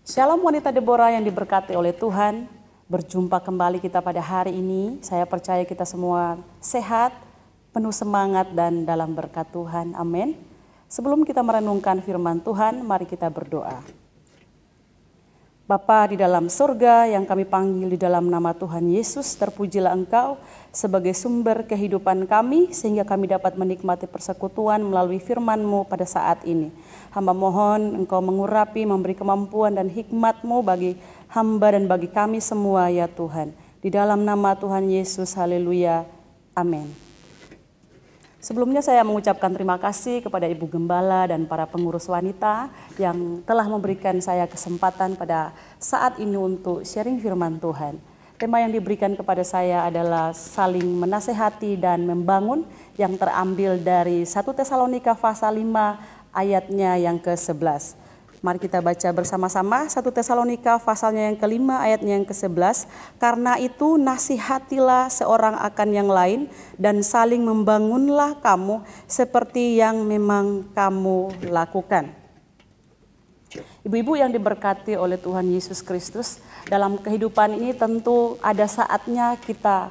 Shalom wanita Deborah yang diberkati oleh Tuhan. Berjumpa kembali kita pada hari ini. Saya percaya kita semua sehat, penuh semangat dan dalam berkat Tuhan. Amin. Sebelum kita merenungkan firman Tuhan, mari kita berdoa. Bapa di dalam surga yang kami panggil di dalam nama Tuhan Yesus, terpujilah Engkau sebagai sumber kehidupan kami sehingga kami dapat menikmati persekutuan melalui firman-Mu pada saat ini. Hamba mohon Engkau mengurapi, memberi kemampuan dan hikmat-Mu bagi hamba dan bagi kami semua ya Tuhan. Di dalam nama Tuhan Yesus, haleluya, amin. Sebelumnya saya mengucapkan terima kasih kepada Ibu Gembala dan para pengurus wanita yang telah memberikan saya kesempatan pada saat ini untuk sharing firman Tuhan. Tema yang diberikan kepada saya adalah saling menasehati dan membangun yang terambil dari 1 Tesalonika pasal 5 ayatnya yang ke-11. Mari kita baca bersama-sama 1 Tesalonika pasalnya yang ke-5 ayatnya yang ke-11. Karena itu nasihatilah seorang akan yang lain dan saling membangunlah kamu seperti yang memang kamu lakukan. Ibu-ibu yang diberkati oleh Tuhan Yesus Kristus, dalam kehidupan ini tentu ada saatnya kita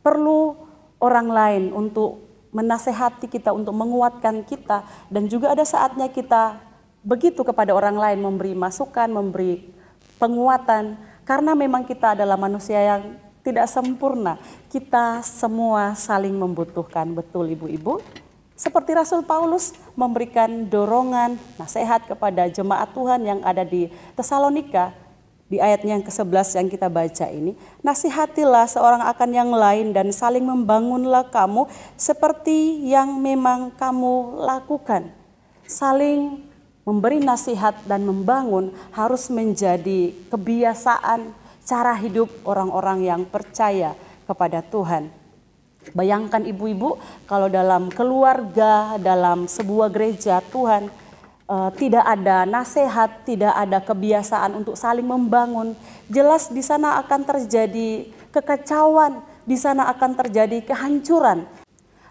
perlu orang lain untuk menasehati kita, untuk menguatkan kita, dan juga ada saatnya kita begitu kepada orang lain, memberi masukan, memberi penguatan, karena memang kita adalah manusia yang tidak sempurna. Kita semua saling membutuhkan, betul ibu-ibu? Seperti Rasul Paulus memberikan dorongan, nasihat kepada jemaat Tuhan yang ada di Tesalonika, di ayatnya yang ke-11 yang kita baca ini, nasihatilah seorang akan yang lain dan saling membangunlah kamu seperti yang memang kamu lakukan. Saling memberi nasihat dan membangun harus menjadi kebiasaan cara hidup orang-orang yang percaya kepada Tuhan. Bayangkan ibu-ibu kalau dalam keluarga, dalam sebuah gereja Tuhan tidak ada nasihat, tidak ada kebiasaan untuk saling membangun. Jelas di sana akan terjadi kekacauan, di sana akan terjadi kehancuran.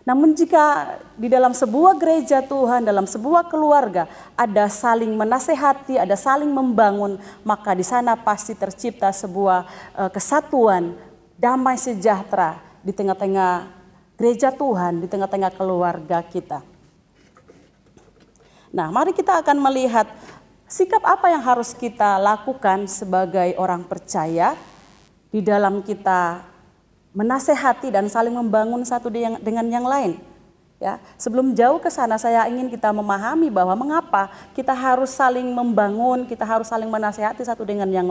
Namun jika di dalam sebuah gereja Tuhan, dalam sebuah keluarga ada saling menasehati, ada saling membangun, maka di sana pasti tercipta sebuah kesatuan, damai sejahtera di tengah-tengah gereja Tuhan, di tengah-tengah keluarga kita. Nah, mari kita akan melihat sikap apa yang harus kita lakukan sebagai orang percaya di dalam kita menasehati dan saling membangun satu dengan yang lain. Ya, sebelum jauh ke sana saya ingin kita memahami bahwa mengapa kita harus saling membangun, kita harus saling menasehati satu dengan yang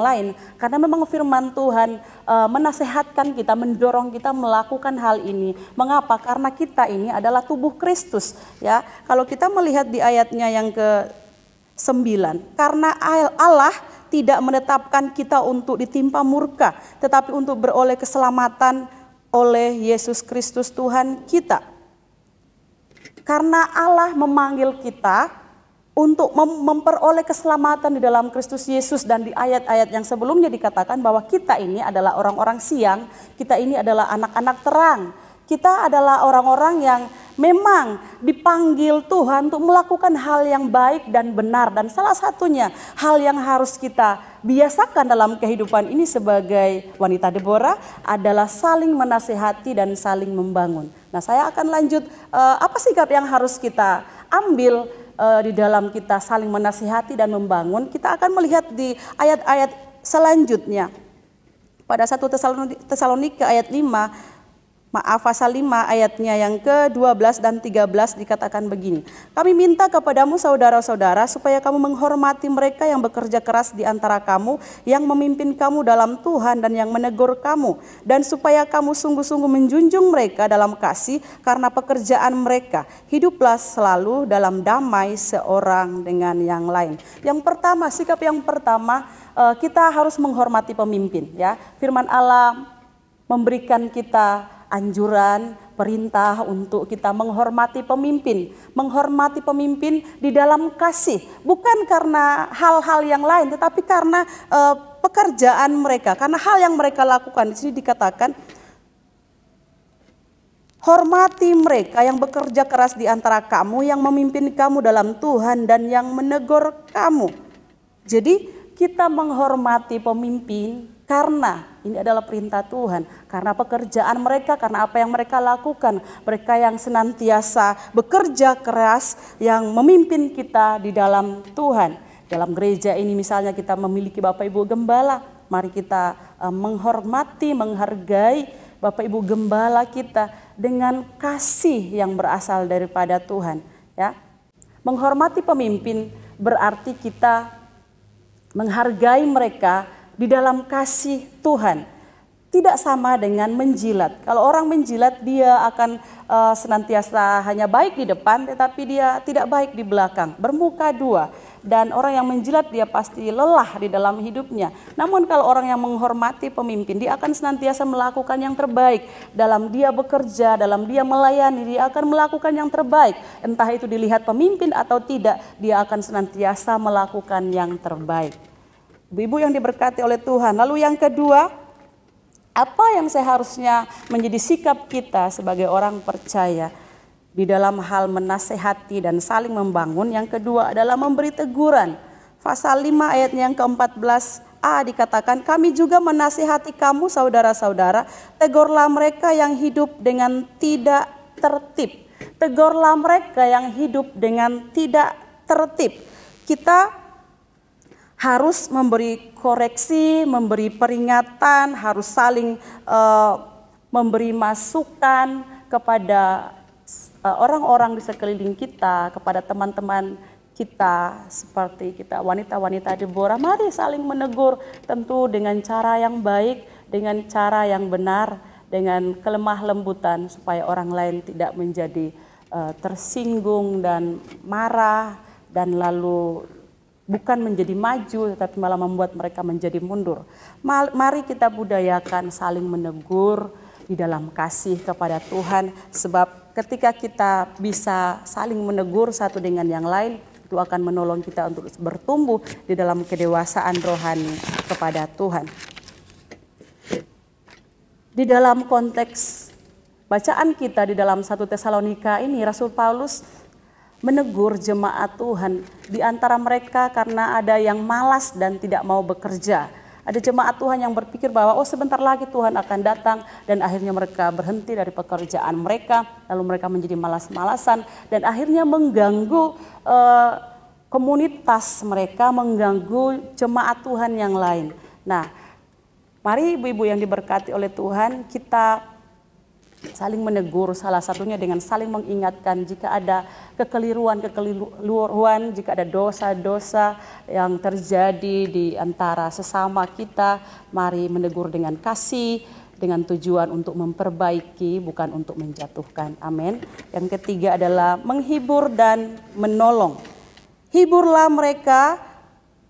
lain. Karena memang firman Tuhan menasehatkan kita, mendorong kita melakukan hal ini. Mengapa? Karena kita ini adalah tubuh Kristus. Ya, kalau kita melihat di ayatnya yang ke-9, karena Allah tidak menetapkan kita untuk ditimpa murka, tetapi untuk beroleh keselamatan oleh Yesus Kristus Tuhan kita. Karena Allah memanggil kita untuk memperoleh keselamatan di dalam Kristus Yesus, dan di ayat-ayat yang sebelumnya dikatakan bahwa kita ini adalah orang-orang siang, kita ini adalah anak-anak terang. Kita adalah orang-orang yang memang dipanggil Tuhan untuk melakukan hal yang baik dan benar. Dan salah satunya hal yang harus kita biasakan dalam kehidupan ini sebagai wanita Deborah adalah saling menasehati dan saling membangun. Nah, saya akan lanjut apa sikap yang harus kita ambil di dalam kita saling menasehati dan membangun. Kita akan melihat di ayat-ayat selanjutnya. Pada 1 Tesalonika ayat 5, pasal 5 ayatnya yang ke-12 dan 13 dikatakan begini. Kami minta kepadamu saudara-saudara supaya kamu menghormati mereka yang bekerja keras di antara kamu, yang memimpin kamu dalam Tuhan dan yang menegur kamu. Dan supaya kamu sungguh-sungguh menjunjung mereka dalam kasih karena pekerjaan mereka. Hiduplah selalu dalam damai seorang dengan yang lain. Yang pertama, sikap yang pertama, kita harus menghormati pemimpin. Ya, firman Allah memberikan kita anjuran, perintah untuk kita menghormati pemimpin. Menghormati pemimpin di dalam kasih. Bukan karena hal-hal yang lain, tetapi karena pekerjaan mereka. Karena hal yang mereka lakukan. Di sini dikatakan, hormati mereka yang bekerja keras di antara kamu, yang memimpin kamu dalam Tuhan dan yang menegur kamu. Jadi kita menghormati pemimpin karena ini adalah perintah Tuhan, karena pekerjaan mereka, karena apa yang mereka lakukan. Mereka yang senantiasa bekerja keras, yang memimpin kita di dalam Tuhan. Dalam gereja ini misalnya kita memiliki Bapak Ibu Gembala, mari kita menghormati, menghargai Bapak Ibu Gembala kita dengan kasih yang berasal daripada Tuhan. Ya, menghormati pemimpin berarti kita menghargai mereka di dalam kasih Tuhan. Tidak sama dengan menjilat. Kalau orang menjilat, dia akan senantiasa hanya baik di depan, tetapi dia tidak baik di belakang, bermuka dua. Dan orang yang menjilat dia pasti lelah di dalam hidupnya. Namun kalau orang yang menghormati pemimpin, dia akan senantiasa melakukan yang terbaik. Dalam dia bekerja, dalam dia melayani, dia akan melakukan yang terbaik. Entah itu dilihat pemimpin atau tidak, dia akan senantiasa melakukan yang terbaik. Ibu-ibu yang diberkati oleh Tuhan. Lalu yang kedua, apa yang seharusnya menjadi sikap kita sebagai orang percaya di dalam hal menasehati dan saling membangun? Yang kedua adalah memberi teguran. Pasal 5 ayatnya yang ke-14a dikatakan, kami juga menasihati kamu saudara-saudara, tegurlah mereka yang hidup dengan tidak tertib. Tegurlah mereka yang hidup dengan tidak tertib. Kita harus memberi koreksi, memberi peringatan, harus saling memberi masukan kepada orang-orang di sekeliling kita, kepada teman-teman kita, seperti kita wanita-wanita Deborah. Mari saling menegur, tentu dengan cara yang baik, dengan cara yang benar, dengan kelemah lembutan, supaya orang lain tidak menjadi tersinggung dan marah, dan lalu bukan menjadi maju, tetapi malah membuat mereka menjadi mundur. Mari kita budayakan saling menegur di dalam kasih kepada Tuhan. Sebab ketika kita bisa saling menegur satu dengan yang lain, itu akan menolong kita untuk bertumbuh di dalam kedewasaan rohani kepada Tuhan. Di dalam konteks bacaan kita di dalam 1 Tesalonika ini, Rasul Paulus menegur jemaat Tuhan. Di antara mereka karena ada yang malas dan tidak mau bekerja. Ada jemaat Tuhan yang berpikir bahwa sebentar lagi Tuhan akan datang, dan akhirnya mereka berhenti dari pekerjaan mereka, lalu mereka menjadi malas-malasan dan akhirnya mengganggu komunitas mereka, mengganggu jemaat Tuhan yang lain. Nah, mari ibu-ibu yang diberkati oleh Tuhan, kita saling menegur, salah satunya dengan saling mengingatkan jika ada kekeliruan, jika ada dosa-dosa yang terjadi di antara sesama kita. Mari menegur dengan kasih, dengan tujuan untuk memperbaiki, bukan untuk menjatuhkan. Amin. Yang ketiga adalah menghibur dan menolong. Hiburlah mereka,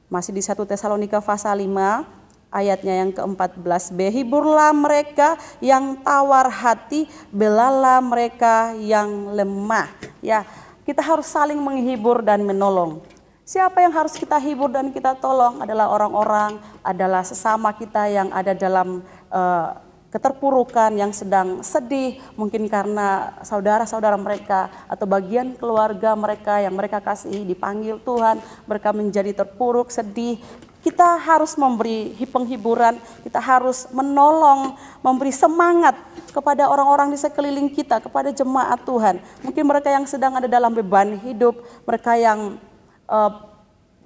masih di 1 Tesalonika pasal 5 ayatnya yang ke-14b, hiburlah mereka yang tawar hati, belalah mereka yang lemah. Ya, kita harus saling menghibur dan menolong. Siapa yang harus kita hibur dan kita tolong adalah orang-orang, adalah sesama kita yang ada dalam keterpurukan, yang sedang sedih, mungkin karena saudara-saudara mereka atau bagian keluarga mereka yang mereka kasihi dipanggil Tuhan, mereka menjadi terpuruk, sedih. Kita harus memberi penghiburan, kita harus menolong, memberi semangat kepada orang-orang di sekeliling kita, kepada jemaat Tuhan. Mungkin mereka yang sedang ada dalam beban hidup, mereka yang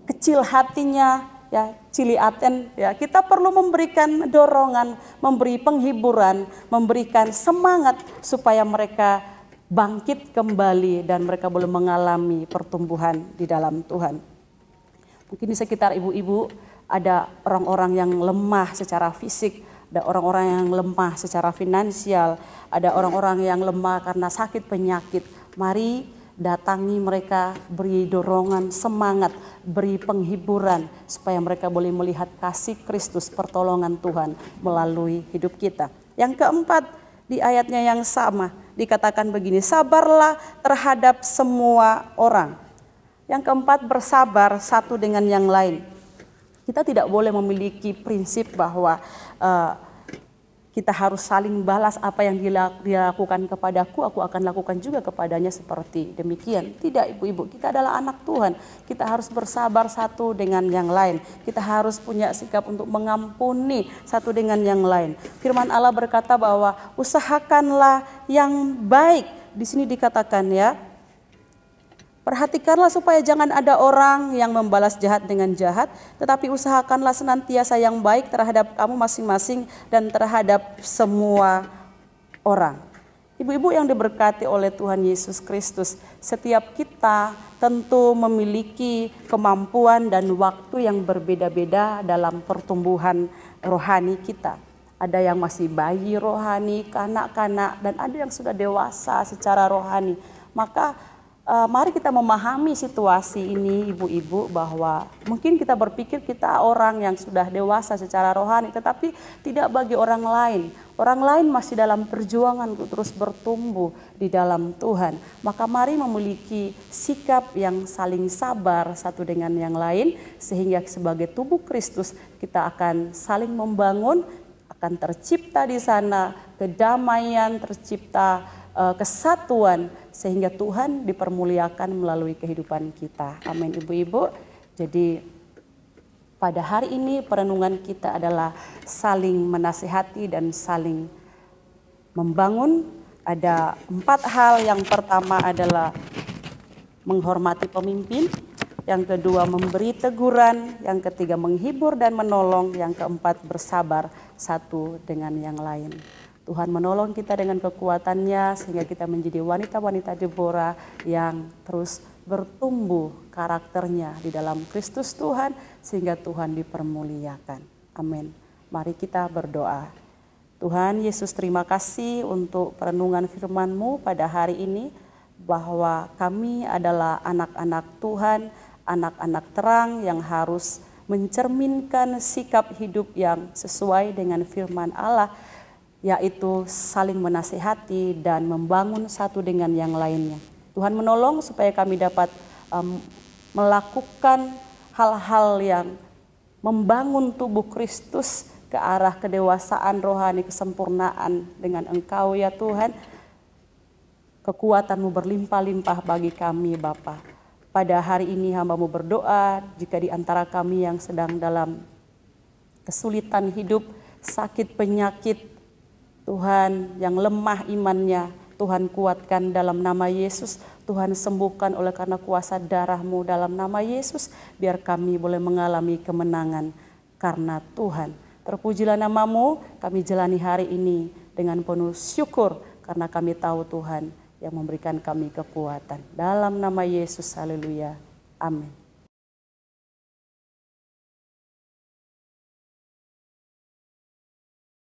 kecil hatinya, ya, ciliaten, ya, kita perlu memberikan dorongan, memberi penghiburan, memberikan semangat supaya mereka bangkit kembali dan mereka boleh mengalami pertumbuhan di dalam Tuhan. Mungkin di sekitar ibu-ibu ada orang-orang yang lemah secara fisik, ada orang-orang yang lemah secara finansial, ada orang-orang yang lemah karena sakit penyakit. Mari datangi mereka, beri dorongan, semangat, beri penghiburan supaya mereka boleh melihat kasih Kristus, pertolongan Tuhan melalui hidup kita. Yang keempat, di ayatnya yang sama dikatakan begini, sabarlah terhadap semua orang. Yang keempat, bersabar satu dengan yang lain. Kita tidak boleh memiliki prinsip bahwa kita harus saling balas apa yang dia lakukan kepadaku, aku akan lakukan juga kepadanya seperti demikian. Tidak ibu-ibu, kita adalah anak Tuhan. Kita harus bersabar satu dengan yang lain. Kita harus punya sikap untuk mengampuni satu dengan yang lain. Firman Allah berkata bahwa usahakanlah yang baik. Di sini dikatakan ya, perhatikanlah supaya jangan ada orang yang membalas jahat dengan jahat, tetapi usahakanlah senantiasa yang baik terhadap kamu masing-masing dan terhadap semua orang. Ibu-ibu yang diberkati oleh Tuhan Yesus Kristus, setiap kita tentu memiliki kemampuan dan waktu yang berbeda-beda dalam pertumbuhan rohani kita. Ada yang masih bayi rohani, kanak-kanak, dan ada yang sudah dewasa secara rohani. Maka mari kita memahami situasi ini ibu-ibu, bahwa mungkin kita berpikir kita orang yang sudah dewasa secara rohani, tetapi tidak bagi orang lain. Orang lain masih dalam perjuangan untuk terus bertumbuh di dalam Tuhan. Maka mari memiliki sikap yang saling sabar satu dengan yang lain, sehingga sebagai tubuh Kristus kita akan saling membangun, akan tercipta di sana kedamaian, tercipta kesatuan, sehingga Tuhan dipermuliakan melalui kehidupan kita. Amin ibu-ibu. Jadi pada hari ini perenungan kita adalah saling menasihati dan saling membangun. Ada 4 hal. Yang pertama adalah menghormati pemimpin, yang kedua memberi teguran, yang ketiga menghibur dan menolong, yang keempat bersabar satu dengan yang lain. Tuhan menolong kita dengan kekuatannya sehingga kita menjadi wanita-wanita Deborah yang terus bertumbuh karakternya di dalam Kristus Tuhan, sehingga Tuhan dipermuliakan. Amin. Mari kita berdoa. Tuhan Yesus, terima kasih untuk perenungan firman-Mu pada hari ini, bahwa kami adalah anak-anak Tuhan, anak-anak terang yang harus mencerminkan sikap hidup yang sesuai dengan firman Allah, yaitu saling menasihati dan membangun satu dengan yang lainnya. Tuhan menolong supaya kami dapat melakukan hal-hal yang membangun tubuh Kristus ke arah kedewasaan rohani, kesempurnaan dengan Engkau ya Tuhan. Kekuatan-Mu berlimpah-limpah bagi kami Bapa. Pada hari ini hamba-Mu berdoa, jika di antara kami yang sedang dalam kesulitan hidup, sakit, penyakit, Tuhan yang lemah imannya, Tuhan kuatkan dalam nama Yesus. Tuhan sembuhkan oleh karena kuasa darah-Mu dalam nama Yesus. Biar kami boleh mengalami kemenangan karena Tuhan. Terpujilah nama-Mu, kami jalani hari ini dengan penuh syukur karena kami tahu Tuhan yang memberikan kami kekuatan. Dalam nama Yesus, haleluya. Amin.